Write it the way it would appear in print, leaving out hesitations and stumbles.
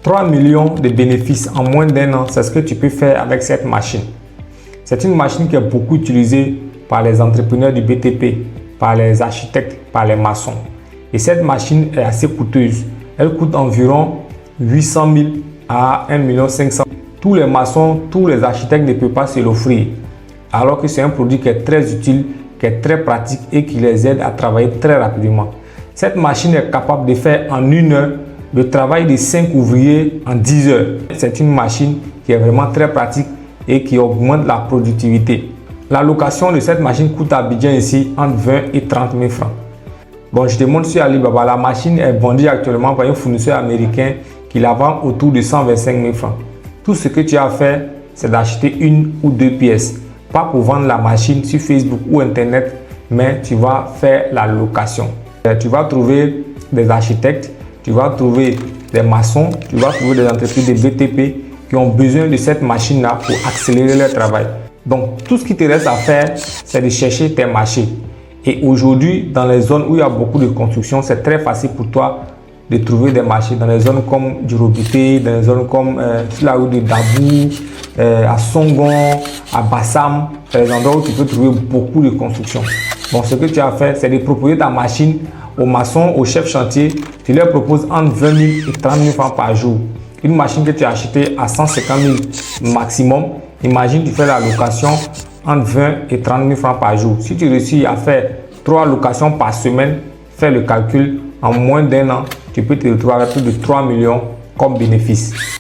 3 millions de bénéfices en moins d'un an, c'est ce que tu peux faire avec cette machine. C'est une machine qui est beaucoup utilisée par les entrepreneurs du BTP, par les architectes, par les maçons. Et cette machine est assez coûteuse. Elle coûte environ 800 000 à 1 500 000. Tous les maçons, tous les architectes ne peuvent pas se l'offrir. Alors que c'est un produit qui est très utile, qui est très pratique et qui les aide à travailler très rapidement. Cette machine est capable de faire en 1 heure le travail de 5 ouvriers en 10 heures. C'est une machine qui est vraiment très pratique et qui augmente la productivité. La location de cette machine coûte à Abidjan ici entre 20 et 30 000 francs. Bon, je te montre sur Alibaba. La machine est vendue actuellement par un fournisseur américain qui la vend autour de 125 000 francs. Tout ce que tu as à faire, c'est d'acheter 1 ou 2 pièces. Pas pour vendre la machine sur Facebook ou Internet, mais tu vas faire la location. Tu vas trouver des architectes, tu vas trouver des maçons, tu vas trouver des entreprises de BTP qui ont besoin de cette machine-là pour accélérer leur travail. Donc, tout ce qui te reste à faire, c'est de chercher tes marchés. Et aujourd'hui, dans les zones où il y a beaucoup de construction, c'est très facile pour toi de trouver des marchés dans les zones comme Djurobité, dans les zones comme là où de Dabou, à Songon, à Bassam, c'est les endroits où tu peux trouver beaucoup de construction. Bon, ce que tu as à faire, c'est de proposer ta machine aux maçons, aux chefs chantier. Tu leur proposes entre 20 000 et 30 000 francs par jour. Une machine que tu as achetée à 150 000 maximum, imagine tu fais la location entre 20 et 30 000 francs par jour. Si tu réussis à faire 3 locations par semaine, fais le calcul, en moins d'un an, tu peux te retrouver avec plus de 3 millions comme bénéfice.